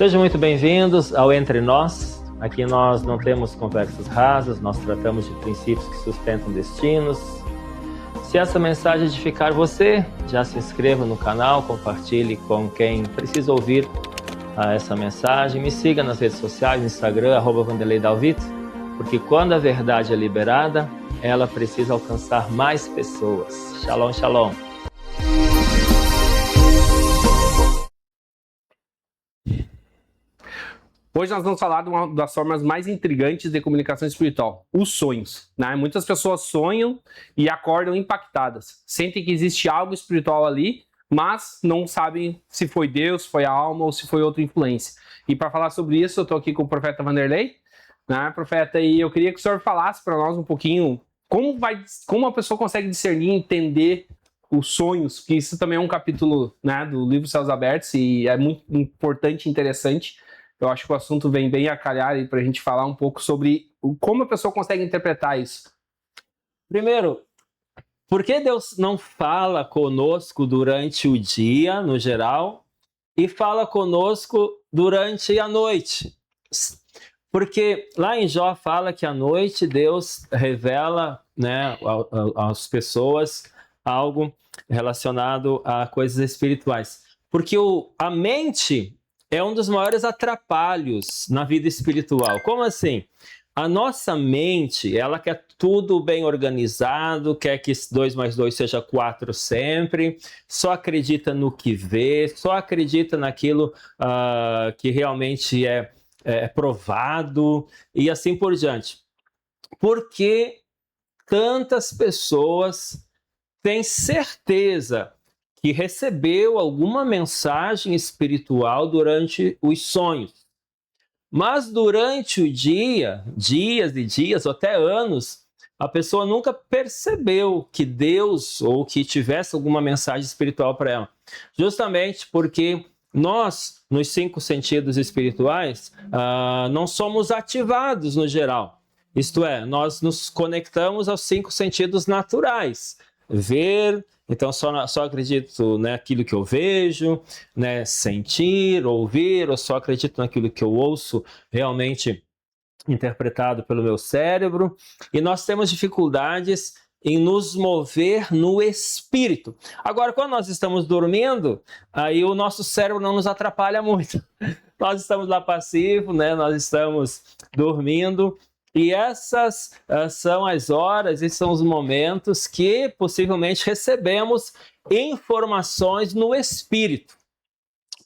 Sejam muito bem-vindos ao Entre Nós. Aqui nós não temos conversas rasas, nós tratamos de princípios que sustentam destinos. Se essa mensagem edificar você, já se inscreva no canal, compartilhe com quem precisa ouvir essa mensagem. Me siga nas redes sociais, no Instagram, @VanderleiDalvito, porque quando a verdade é liberada, ela precisa alcançar mais pessoas. Shalom, shalom. Hoje nós vamos falar de uma das formas mais intrigantes de comunicação espiritual, os sonhos, né? Muitas pessoas sonham e acordam impactadas, sentem que existe algo espiritual ali, mas não sabem se foi Deus, foi a alma ou se foi outra influência. E para falar sobre isso, eu estou aqui com o profeta Vanderlei, né, profeta, e eu queria que o senhor falasse para nós um pouquinho como a pessoa consegue discernir, entender os sonhos, que isso também é um capítulo, né, do livro Céus Abertos e é muito importante e interessante. Eu acho que o assunto vem bem a calhar para a gente falar um pouco sobre como a pessoa consegue interpretar isso. Primeiro, por que Deus não fala conosco durante o dia, no geral, e fala conosco durante a noite? Porque lá em Jó fala que à noite Deus revela, né, às pessoas algo relacionado a coisas espirituais. Porque a mente é um dos maiores atrapalhos na vida espiritual. Como assim? A nossa mente, ela quer tudo bem organizado, quer que 2 mais 2 seja 4 sempre, só acredita no que vê, só acredita naquilo que realmente é provado, e assim por diante. Por que tantas pessoas têm certeza que recebeu alguma mensagem espiritual durante os sonhos, mas durante o dia, dias e dias, ou até anos, a pessoa nunca percebeu que Deus ou que tivesse alguma mensagem espiritual para ela? Justamente porque nós, nos 5 sentidos espirituais, não somos ativados no geral. Isto é, nós nos conectamos aos 5 sentidos naturais. Ver, então só acredito naquilo que eu vejo, né? Sentir, ouvir, ou só acredito naquilo que eu ouço realmente interpretado pelo meu cérebro. E nós temos dificuldades em nos mover no espírito. Agora, quando nós estamos dormindo, aí o nosso cérebro não nos atrapalha muito. Nós estamos lá passivos, né? Nós estamos dormindo. E essas são as horas e são os momentos que possivelmente recebemos informações no espírito.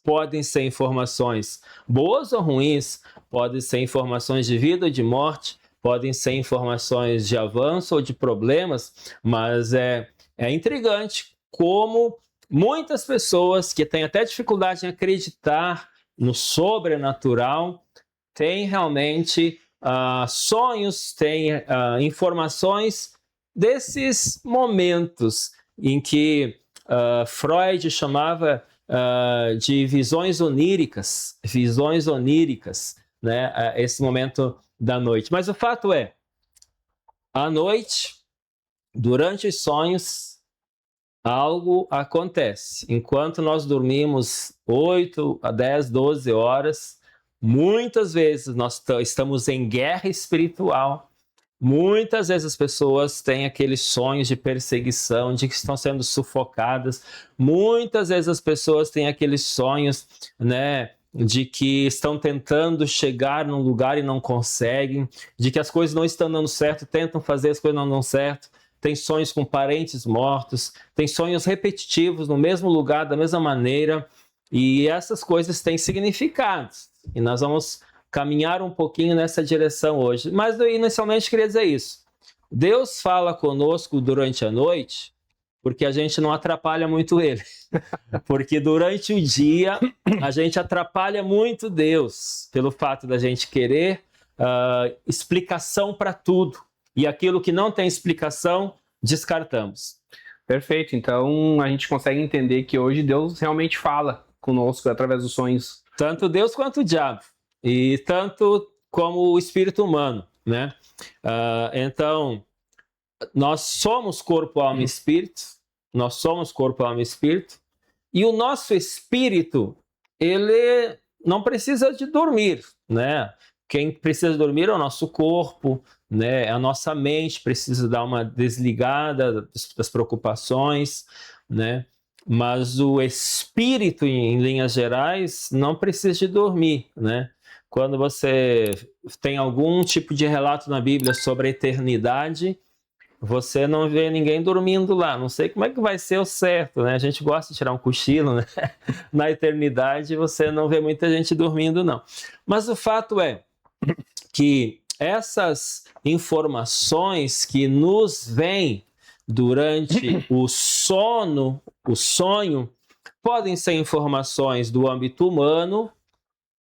Podem ser informações boas ou ruins, podem ser informações de vida ou de morte, podem ser informações de avanço ou de problemas, mas é intrigante como muitas pessoas que têm até dificuldade em acreditar no sobrenatural têm realmente sonhos, têm informações desses momentos em que Freud chamava de visões oníricas, né? Esse momento da noite. Mas o fato é, à noite, durante os sonhos, algo acontece. Enquanto nós dormimos 8 a 10, 12 horas, muitas vezes nós estamos em guerra espiritual. Muitas vezes as pessoas têm aqueles sonhos de perseguição, de que estão sendo sufocadas. Muitas vezes as pessoas têm aqueles sonhos, né, de que estão tentando chegar num lugar e não conseguem, de que as coisas não estão dando certo, tentam fazer as coisas não dão certo. Tem sonhos com parentes mortos, tem sonhos repetitivos no mesmo lugar, da mesma maneira, e essas coisas têm significados. E nós vamos caminhar um pouquinho nessa direção hoje. Mas inicialmente queria dizer isso. Deus fala conosco durante a noite porque a gente não atrapalha muito ele. Porque durante o dia a gente atrapalha muito Deus pelo fato da gente querer explicação para tudo. E aquilo que não tem explicação, descartamos. Perfeito. Então a gente consegue entender que hoje Deus realmente fala conosco através dos sonhos. Tanto Deus quanto o diabo. E tanto como o espírito humano, né? Então, nós somos corpo, alma e espírito. Nós somos corpo, alma e espírito. E o nosso espírito, ele não precisa de dormir, né? Quem precisa dormir é o nosso corpo, né? A nossa mente precisa dar uma desligada das preocupações, né? Mas o espírito, em linhas gerais, não precisa de dormir, né? Quando você tem algum tipo de relato na Bíblia sobre a eternidade, você não vê ninguém dormindo lá. Não sei como é que vai ser o certo, né? A gente gosta de tirar um cochilo, né? Na eternidade você não vê muita gente dormindo, não. Mas o fato é que essas informações que nos vêm durante o sonho, podem ser informações do âmbito humano,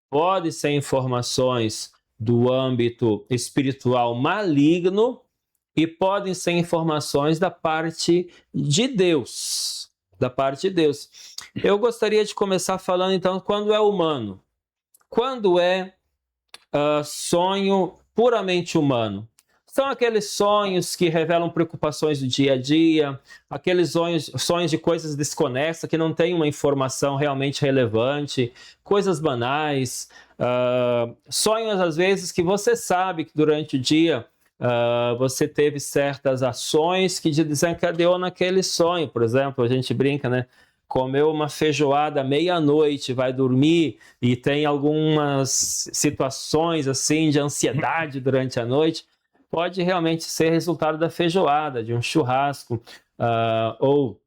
podem ser informações do âmbito espiritual maligno e podem ser informações da parte de Deus. Da parte de Deus. Eu gostaria de começar falando, então, quando é humano. Quando é sonho puramente humano? São aqueles sonhos que revelam preocupações do dia a dia, aqueles sonhos de coisas desconexas, que não têm uma informação realmente relevante, coisas banais, sonhos às vezes que você sabe que durante o dia você teve certas ações que desencadeou naquele sonho. Por exemplo, a gente brinca, né? Comeu uma feijoada à meia-noite, vai dormir e tem algumas situações assim de ansiedade durante a noite, pode realmente ser resultado da feijoada, de um churrasco, ou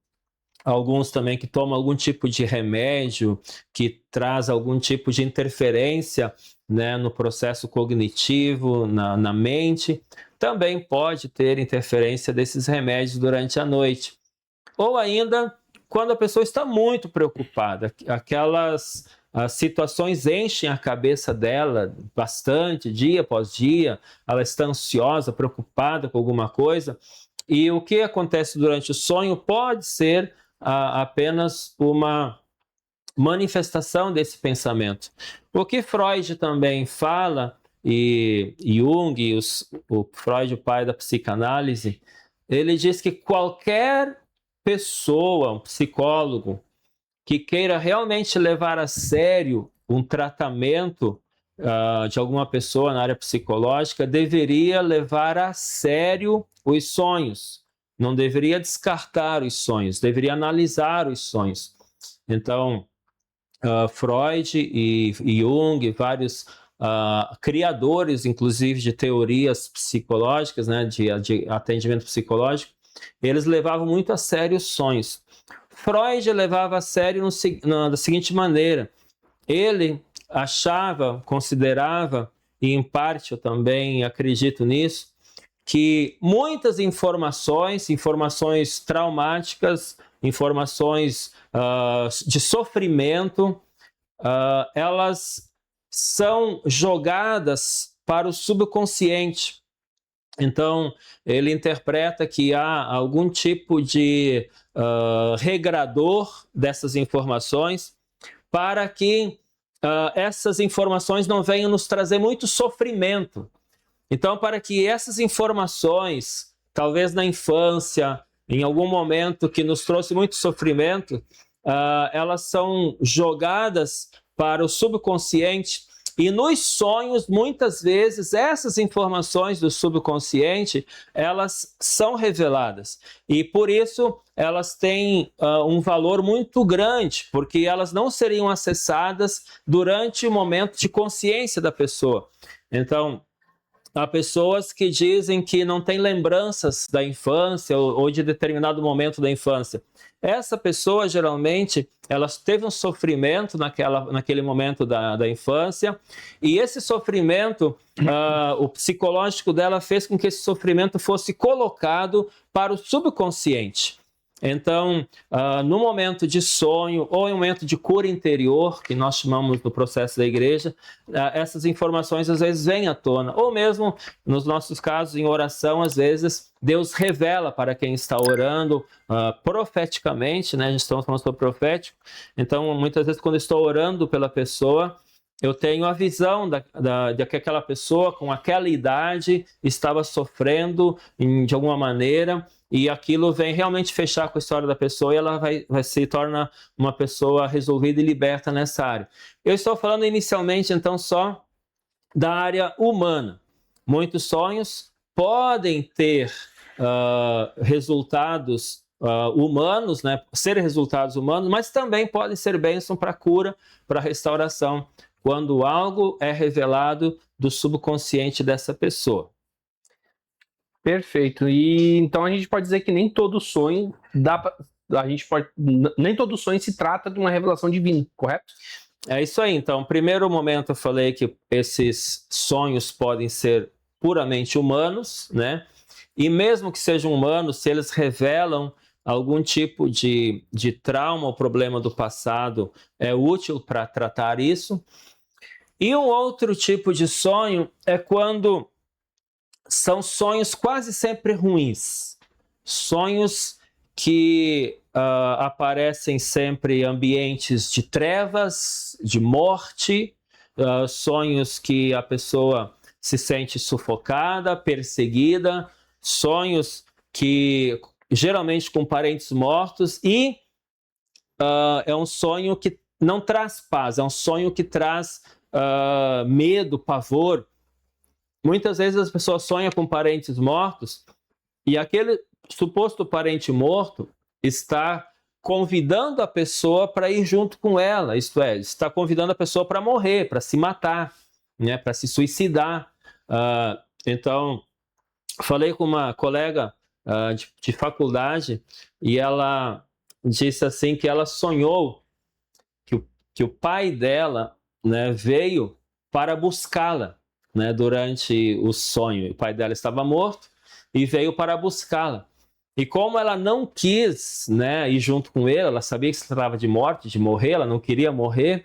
alguns também que tomam algum tipo de remédio que traz algum tipo de interferência, né, no processo cognitivo, na mente, também pode ter interferência desses remédios durante a noite. Ou ainda, quando a pessoa está muito preocupada, aquelas as situações enchem a cabeça dela bastante, dia após dia, ela está ansiosa, preocupada com alguma coisa, e o que acontece durante o sonho pode ser apenas uma manifestação desse pensamento. O que Freud também fala, e Jung, o Freud, o pai da psicanálise, ele diz que qualquer pessoa, um psicólogo, que queira realmente levar a sério um tratamento de alguma pessoa na área psicológica, deveria levar a sério os sonhos. Não deveria descartar os sonhos, deveria analisar os sonhos. Então, Freud e Jung, vários criadores, inclusive, de teorias psicológicas, né, de atendimento psicológico, eles levavam muito a sério os sonhos. Freud levava a sério da seguinte maneira: ele achava, considerava, e em parte eu também acredito nisso, que muitas informações traumáticas, informações de sofrimento, elas são jogadas para o subconsciente. Então, ele interpreta que há algum tipo de regrador dessas informações para que essas informações não venham nos trazer muito sofrimento. Então, para que essas informações, talvez na infância, em algum momento que nos trouxe muito sofrimento, elas são jogadas para o subconsciente. E nos sonhos, muitas vezes, essas informações do subconsciente, elas são reveladas. E por isso, elas têm um valor muito grande, porque elas não seriam acessadas durante o momento de consciência da pessoa. Então, há pessoas que dizem que não têm lembranças da infância ou de determinado momento da infância. Essa pessoa, geralmente, ela teve um sofrimento naquele momento da infância, e esse sofrimento, o psicológico dela fez com que esse sofrimento fosse colocado para o subconsciente. Então, no momento de sonho ou em um momento de cura interior, que nós chamamos do processo da igreja, essas informações às vezes vêm à tona. Ou mesmo, nos nossos casos, em oração, às vezes, Deus revela para quem está orando profeticamente, né? A gente está falando sobre profético. Então, muitas vezes, quando eu estou orando pela pessoa, eu tenho a visão de que aquela pessoa com aquela idade estava sofrendo de alguma maneira, e aquilo vem realmente fechar com a história da pessoa e ela vai se torna uma pessoa resolvida e liberta nessa área. Eu estou falando inicialmente, então, só da área humana. Muitos sonhos podem ter resultados humanos, né? Ser resultados humanos, mas também podem ser bênção para a cura, para a restauração, quando algo é revelado do subconsciente dessa pessoa. Perfeito. E então a gente pode dizer que nem todo sonho nem todo sonho se trata de uma revelação divina, correto? É isso aí. Então, no primeiro momento eu falei que esses sonhos podem ser puramente humanos, né? E mesmo que sejam humanos, se eles revelam algum tipo de trauma ou problema do passado, é útil para tratar isso. E um outro tipo de sonho é quando são sonhos quase sempre ruins. Sonhos que aparecem sempre em ambientes de trevas, de morte, sonhos que a pessoa se sente sufocada, perseguida, sonhos que geralmente com parentes mortos, e é um sonho que não traz paz, é um sonho que traz medo, pavor. Muitas vezes as pessoas sonham com parentes mortos e aquele suposto parente morto está convidando a pessoa para ir junto com ela, isto é, está convidando a pessoa para morrer, para se matar, né, para se suicidar. Então, falei com uma colega de faculdade e ela disse assim que ela sonhou que o pai dela, né, veio para buscá-la, né, durante o sonho. O pai dela estava morto e veio para buscá-la. E como ela não quis, né, ir junto com ele, ela sabia que se tratava de morte, de morrer, ela não queria morrer,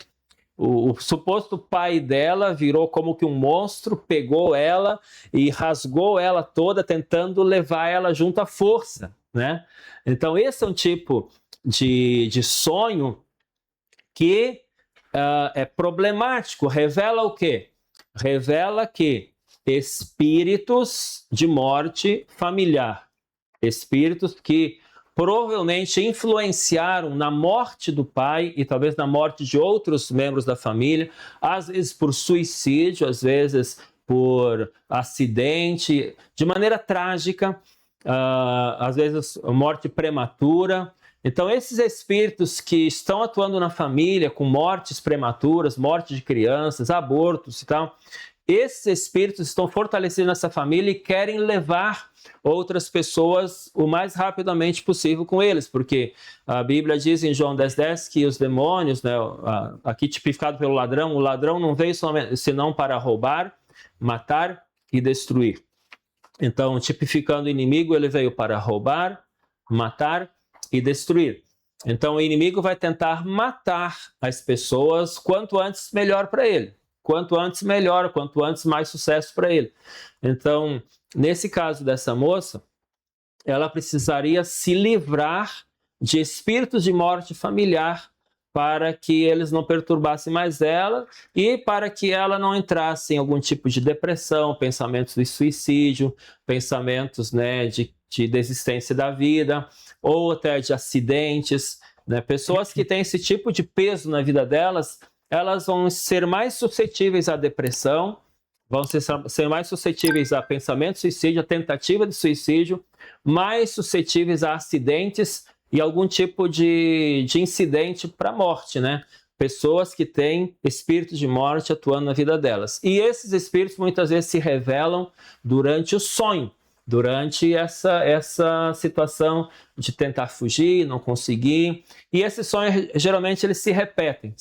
o suposto pai dela virou como que um monstro, pegou ela e rasgou ela toda, tentando levar ela junto à força, né? Então esse é um tipo de sonho que é problemático. Revela o quê? Revela que espíritos de morte familiar, espíritos que provavelmente influenciaram na morte do pai e talvez na morte de outros membros da família, às vezes por suicídio, às vezes por acidente, de maneira trágica, às vezes morte prematura. Então, esses espíritos que estão atuando na família com mortes prematuras, morte de crianças, abortos e tal, esses espíritos estão fortalecidos nessa família e querem levar outras pessoas o mais rapidamente possível com eles, porque a Bíblia diz em João 10:10 que os demônios, né, aqui tipificado pelo ladrão, o ladrão não veio senão para roubar, matar e destruir. Então, tipificando o inimigo, ele veio para roubar, matar e destruir. Então, o inimigo vai tentar matar as pessoas quanto antes melhor para ele. Quanto antes melhor, quanto antes mais sucesso para ele. Então, nesse caso dessa moça, ela precisaria se livrar de espíritos de morte familiar para que eles não perturbassem mais ela e para que ela não entrasse em algum tipo de depressão, pensamentos de suicídio, pensamentos, né, de desistência da vida, ou até de acidentes, né? Pessoas que têm esse tipo de peso na vida delas, elas vão ser mais suscetíveis à depressão, vão ser mais suscetíveis a pensamento de suicídio, a tentativa de suicídio, mais suscetíveis a acidentes e algum tipo de incidente para a morte, né? Pessoas que têm espíritos de morte atuando na vida delas. E esses espíritos muitas vezes se revelam durante o sonho, durante essa situação de tentar fugir, não conseguir. E esses sonhos, geralmente, eles se repetem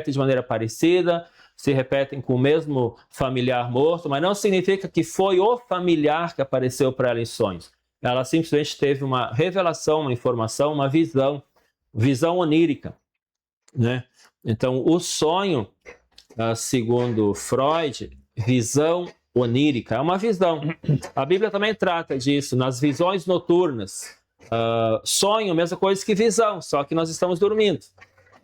de maneira parecida, se repetem com o mesmo familiar morto, mas não significa que foi o familiar que apareceu para ela em sonhos. Ela simplesmente teve uma revelação, uma informação, uma visão onírica, né? Então, o sonho, segundo Freud, visão onírica, é uma visão. A Bíblia também trata disso, nas visões noturnas. Sonho, mesma coisa que visão, só que nós estamos dormindo.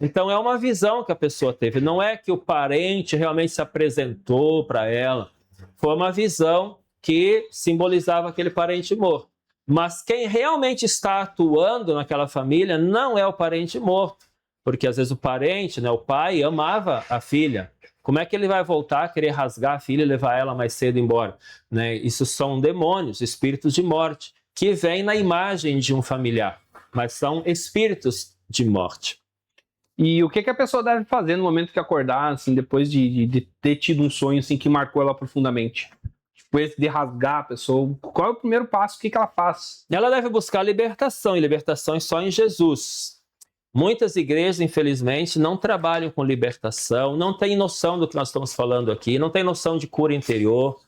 Então é uma visão que a pessoa teve, não é que o parente realmente se apresentou para ela, foi uma visão que simbolizava aquele parente morto. Mas quem realmente está atuando naquela família não é o parente morto, porque às vezes o parente, né, o pai, amava a filha. Como é que ele vai voltar a querer rasgar a filha e levar ela mais cedo embora? Né? Isso são demônios, espíritos de morte, que vêm na imagem de um familiar, mas são espíritos de morte. E o que a pessoa deve fazer no momento que acordar, assim, depois de ter tido um sonho assim, que marcou ela profundamente? Depois de rasgar a pessoa, qual é o primeiro passo? O que ela faz? Ela deve buscar libertação, e libertação é só em Jesus. Muitas igrejas, infelizmente, não trabalham com libertação, não têm noção do que nós estamos falando aqui, não têm noção de cura interior,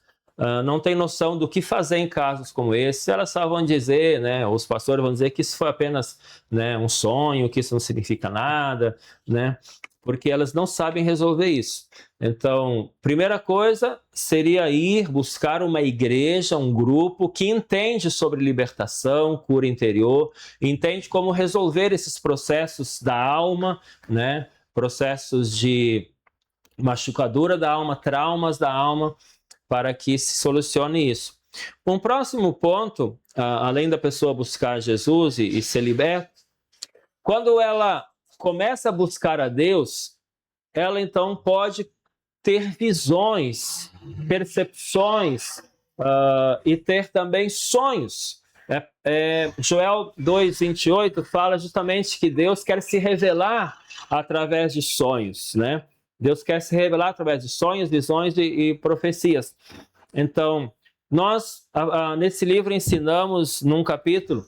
não têm noção do que fazer em casos como esse. Elas só vão dizer, né, os pastores vão dizer que isso foi apenas, né, um sonho, que isso não significa nada, né, porque elas não sabem resolver isso. Então, primeira coisa seria ir buscar uma igreja, um grupo que entende sobre libertação, cura interior, entende como resolver esses processos da alma, né? Processos de machucadura da alma, traumas da alma, para que se solucione isso. Um próximo ponto, além da pessoa buscar Jesus e ser liberta, quando ela começa a buscar a Deus, ela então pode ter visões, percepções e ter também sonhos. Joel 2:28 fala justamente que Deus quer se revelar através de sonhos, né? Deus quer se revelar através de sonhos, visões e profecias. Então, nós nesse livro ensinamos num capítulo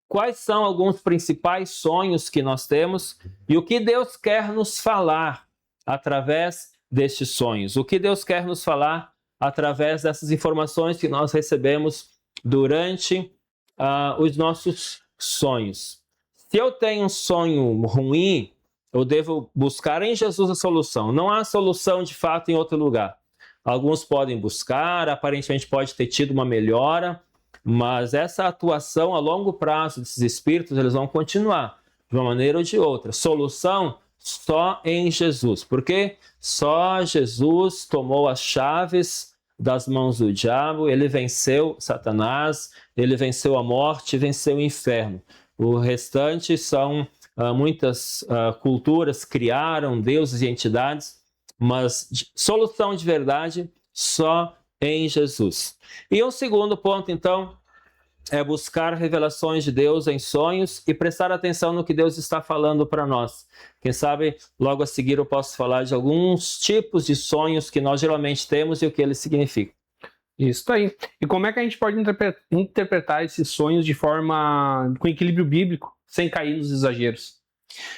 quais são alguns principais sonhos que nós temos e o que Deus quer nos falar através destes sonhos. O que Deus quer nos falar através dessas informações que nós recebemos durante os nossos sonhos. Se eu tenho um sonho ruim, eu devo buscar em Jesus a solução. Não há solução de fato em outro lugar. Alguns podem buscar, aparentemente pode ter tido uma melhora, mas essa atuação a longo prazo desses espíritos, eles vão continuar de uma maneira ou de outra. Solução só em Jesus, porque só Jesus tomou as chaves das mãos do diabo, ele venceu Satanás, ele venceu a morte, venceu o inferno. O restante são muitas culturas criaram deuses e entidades, mas solução de verdade só em Jesus. E um segundo ponto, então, é buscar revelações de Deus em sonhos e prestar atenção no que Deus está falando para nós. Quem sabe, logo a seguir eu posso falar de alguns tipos de sonhos que nós geralmente temos e o que eles significam. Isso aí. E como é que a gente pode interpretar esses sonhos de forma com equilíbrio bíblico, sem cair nos exageros?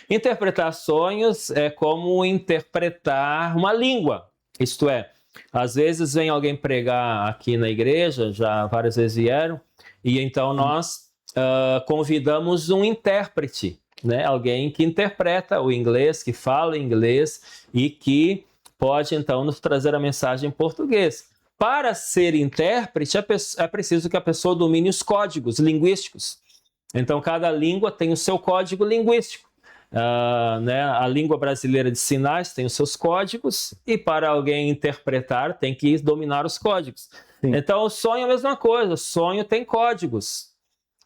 Interpretar sonhos é como interpretar uma língua, isto é, às vezes vem alguém pregar aqui na igreja, já várias vezes vieram, e então nós convidamos um intérprete, né? Alguém que interpreta o inglês, que fala inglês e que pode então nos trazer a mensagem em português. Para ser intérprete, é preciso que a pessoa domine os códigos linguísticos. Então, cada língua tem o seu código linguístico. Né? A língua brasileira de sinais tem os seus códigos e para alguém interpretar tem que dominar os códigos. Sim. Então o sonho é a mesma coisa, o sonho tem códigos.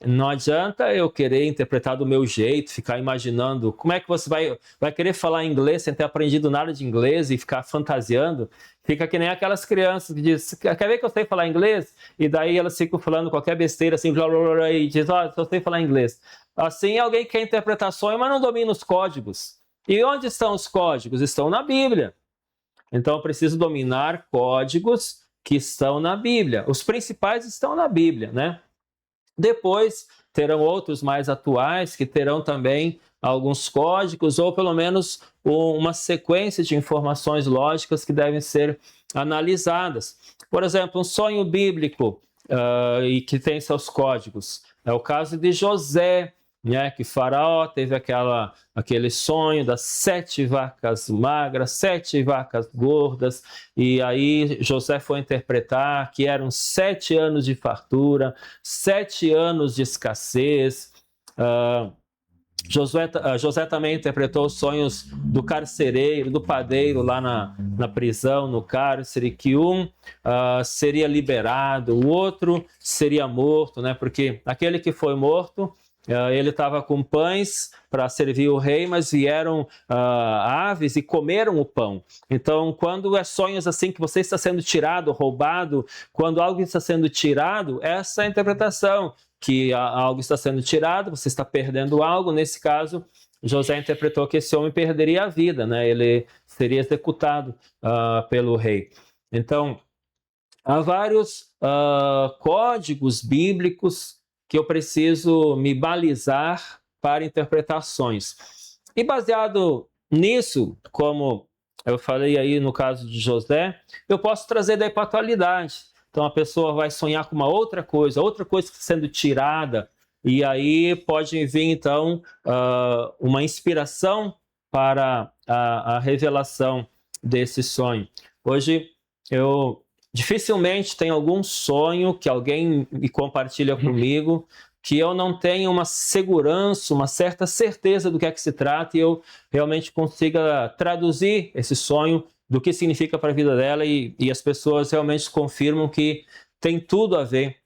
Não adianta eu querer interpretar do meu jeito, ficar imaginando como é que você vai querer falar inglês sem ter aprendido nada de inglês e ficar fantasiando. Fica que nem aquelas crianças que dizem, quer ver que eu sei falar inglês? E daí elas ficam falando qualquer besteira assim, blá, blá, blá, e dizem, eu sei falar inglês. Assim, alguém quer interpretar sonho, mas não domina os códigos. E onde estão os códigos? Estão na Bíblia. Então, eu preciso dominar códigos que estão na Bíblia. Os principais estão na Bíblia, né? Depois, terão outros mais atuais que terão também alguns códigos ou pelo menos uma sequência de informações lógicas que devem ser analisadas. Por exemplo, um sonho bíblico e que tem seus códigos. É o caso de José, né, que Faraó teve aquele sonho das 7 vacas magras, 7 vacas gordas, e aí José foi interpretar que eram 7 anos de fartura, 7 anos de escassez, José também interpretou os sonhos do carcereiro, do padeiro lá na prisão, no cárcere, que um seria liberado, o outro seria morto, né? Porque aquele que foi morto, ele estava com pães para servir o rei, mas vieram aves e comeram o pão. Então, quando é sonhos assim que você está sendo tirado, roubado, quando algo está sendo tirado, essa é a interpretação, que algo está sendo tirado, você está perdendo algo. Nesse caso, José interpretou que esse homem perderia a vida, né? Ele seria executado pelo rei. Então, há vários códigos bíblicos que eu preciso me balizar para interpretações. E baseado nisso, como eu falei aí no caso de José, eu posso trazer daí para a atualidade. Então a pessoa vai sonhar com uma outra coisa sendo tirada, e aí pode vir então uma inspiração para a revelação desse sonho. Hoje eu dificilmente tenho algum sonho que alguém me compartilha comigo que eu não tenha uma segurança, uma certa certeza do que é que se trata, e eu realmente consiga traduzir esse sonho, do que significa para a vida dela, e as pessoas realmente confirmam que tem tudo a ver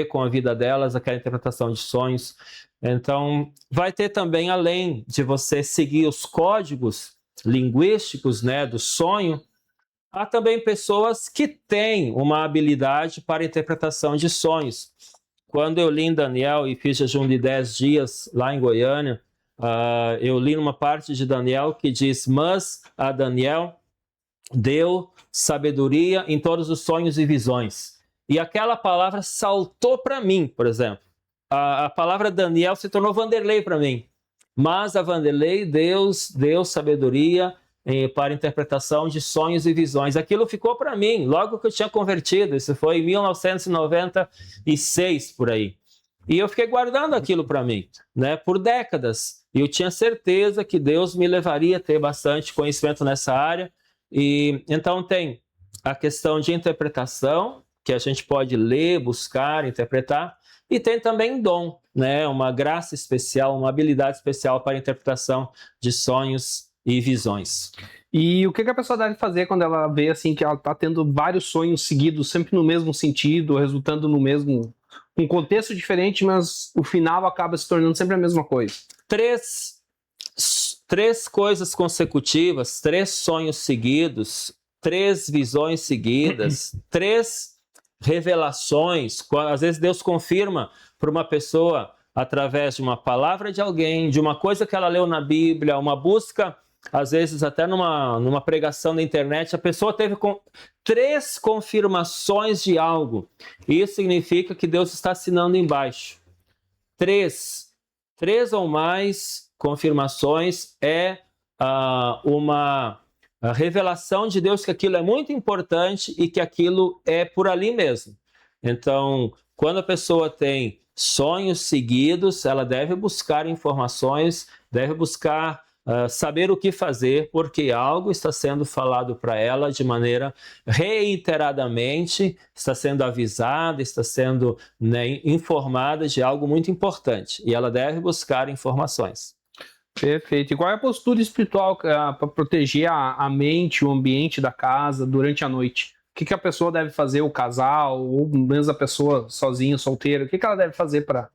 com a vida delas, aquela interpretação de sonhos. Então, vai ter também, além de você seguir os códigos linguísticos, né, do sonho, há também pessoas que têm uma habilidade para interpretação de sonhos. Quando eu li em Daniel e fiz jejum de 10 dias lá em Goiânia, eu li numa parte de Daniel que diz: mas a Daniel deu sabedoria em todos os sonhos e visões. E aquela palavra saltou para mim, por exemplo. A palavra Daniel se tornou Vanderlei para mim. Mas a Vanderlei, Deus deu sabedoria para interpretação de sonhos e visões. Aquilo ficou para mim, logo que eu tinha convertido. Isso foi em 1996, por aí. E eu fiquei guardando aquilo para mim, né, por décadas. E eu tinha certeza que Deus me levaria a ter bastante conhecimento nessa área. E então tem a questão de interpretação, que a gente pode ler, buscar, interpretar, e tem também dom, né, uma graça especial, uma habilidade especial para a interpretação de sonhos e visões. E o que a pessoa deve fazer quando ela vê assim que ela está tendo vários sonhos seguidos, sempre no mesmo sentido, resultando no mesmo, um contexto diferente, mas o final acaba se tornando sempre a mesma coisa? Três coisas consecutivas, 3 sonhos seguidos, 3 visões seguidas, 3 revelações. Às vezes Deus confirma para uma pessoa através de uma palavra de alguém, de uma coisa que ela leu na Bíblia, uma busca, às vezes até numa pregação na internet, a pessoa teve 3 confirmações de algo. Isso significa que Deus está assinando embaixo. 3 ou mais confirmações é uma revelação de Deus que aquilo é muito importante e que aquilo é por ali mesmo. Então, quando a pessoa tem sonhos seguidos, ela deve buscar informações, deve buscar saber o que fazer, porque algo está sendo falado para ela de maneira reiteradamente, está sendo avisada, está sendo, né, informada de algo muito importante, e ela deve buscar informações. Perfeito. E qual é a postura espiritual para proteger a mente, o ambiente da casa durante a noite? O que a pessoa deve fazer, o casal, ou mesmo a pessoa sozinha, solteira? O que ela deve fazer para...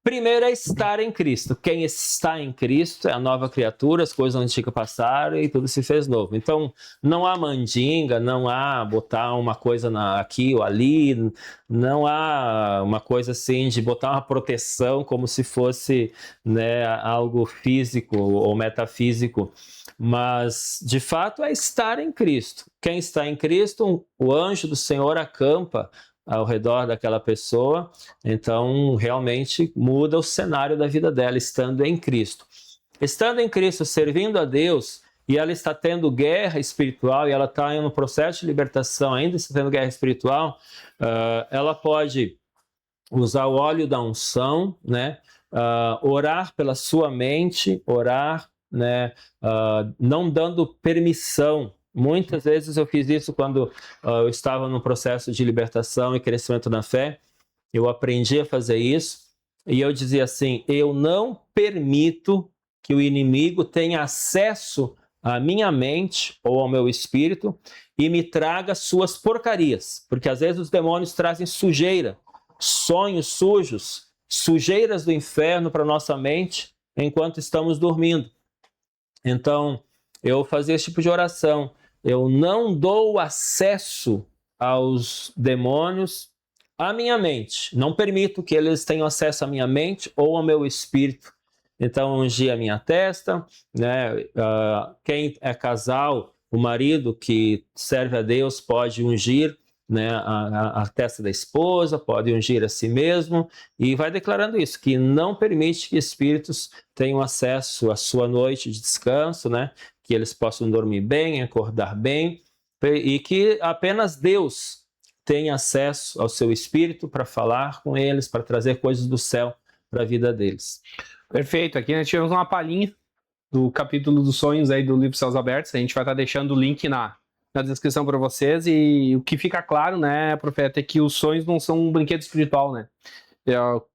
Primeiro é estar em Cristo. Quem está em Cristo é a nova criatura, as coisas antigas passaram e tudo se fez novo. Então, não há mandinga, não há botar uma coisa aqui ou ali, não há uma coisa assim de botar uma proteção como se fosse, né, algo físico ou metafísico. Mas, de fato, é estar em Cristo. Quem está em Cristo, o anjo do Senhor acampa ao redor daquela pessoa, então realmente muda o cenário da vida dela, estando em Cristo. Estando em Cristo, servindo a Deus, e ela está tendo guerra espiritual, e ela está em um processo de libertação, ainda está tendo guerra espiritual, ela pode usar o óleo da unção, né? Orar pela sua mente, orar, né? Não dando permissão. Muitas vezes eu fiz isso quando eu estava no processo de libertação e crescimento na fé. Eu aprendi a fazer isso. e eu dizia assim: eu não permito que o inimigo tenha acesso à minha mente ou ao meu espírito e me traga suas porcarias, porque às vezes os demônios trazem sujeira, sonhos sujos, sujeiras do inferno para nossa mente enquanto estamos dormindo. Então, eu fazia esse tipo de oração. Eu não dou acesso aos demônios à minha mente. Não permito que eles tenham acesso à minha mente ou ao meu espírito. Então, ungi a minha testa, né? Quem é casal, o marido que serve a Deus pode ungir, né, a testa da esposa, pode ungir a si mesmo, e vai declarando isso, que não permite que espíritos tenham acesso à sua noite de descanso, né, que eles possam dormir bem, acordar bem, e que apenas Deus tem acesso ao seu espírito para falar com eles, para trazer coisas do céu para a vida deles. Perfeito, aqui nós tivemos uma palhinha do capítulo dos sonhos aí do livro Céus Abertos, a gente vai estar deixando o link na descrição para vocês, e o que fica claro, né, profeta, é que os sonhos não são um brinquedo espiritual, né?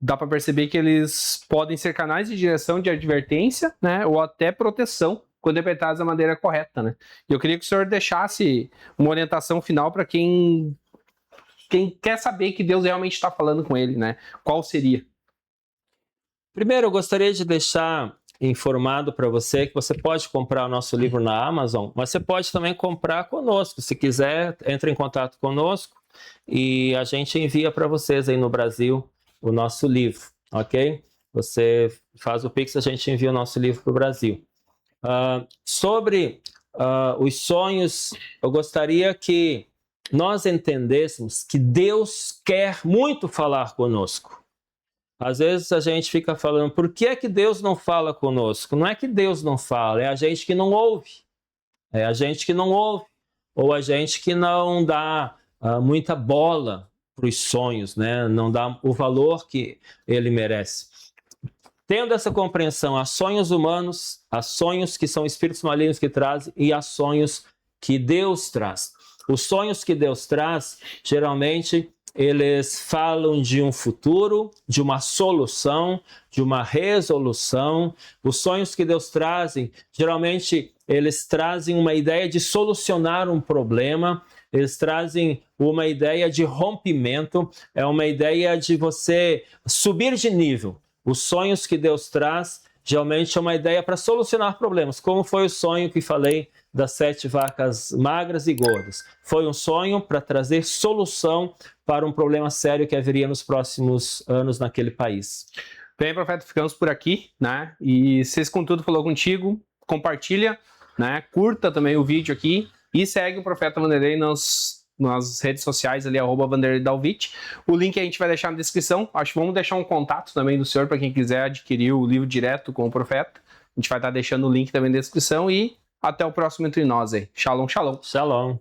Dá para perceber que eles podem ser canais de direção, de advertência, né, ou até proteção, quando interpretados da maneira correta, né? E eu queria que o senhor deixasse uma orientação final para quem quer saber que Deus realmente está falando com ele, né? Qual seria? Primeiro, eu gostaria de deixar informado para você que você pode comprar o nosso livro na Amazon, mas você pode também comprar conosco. Se quiser, entre em contato conosco e a gente envia para vocês aí no Brasil o nosso livro, ok? Você faz o Pix, a gente envia o nosso livro para o Brasil. Sobre os sonhos, eu gostaria que nós entendêssemos que Deus quer muito falar conosco. Às vezes a gente fica falando, por que é que Deus não fala conosco? Não é que Deus não fala, é a gente que não ouve. É a gente que não ouve. Ou a gente que não dá muita bola para os sonhos, né? Não dá o valor que ele merece. Tendo essa compreensão, há sonhos humanos, há sonhos que são espíritos malignos que trazem e há sonhos que Deus traz. Os sonhos que Deus traz, geralmente, eles falam de um futuro, de uma solução, de uma resolução. Os sonhos que Deus trazem, geralmente, eles trazem uma ideia de solucionar um problema, eles trazem uma ideia de rompimento, é uma ideia de você subir de nível. Os sonhos que Deus traz, geralmente, é uma ideia para solucionar problemas, como foi o sonho que falei das 7 vacas magras e gordas. Foi um sonho para trazer solução para um problema sério que haveria nos próximos anos naquele país. Bem, profeta, ficamos por aqui, né? E se esse conteúdo falou contigo, compartilha, né? Curta também o vídeo aqui e segue o Profeta Vanderlei nas redes sociais ali, @VanderleiDalvich. O link a gente vai deixar na descrição. Acho que vamos deixar um contato também do senhor para quem quiser adquirir o livro direto com o profeta. A gente vai estar deixando o link também na descrição e até o próximo Entre Nós aí. Shalom, shalom. Shalom.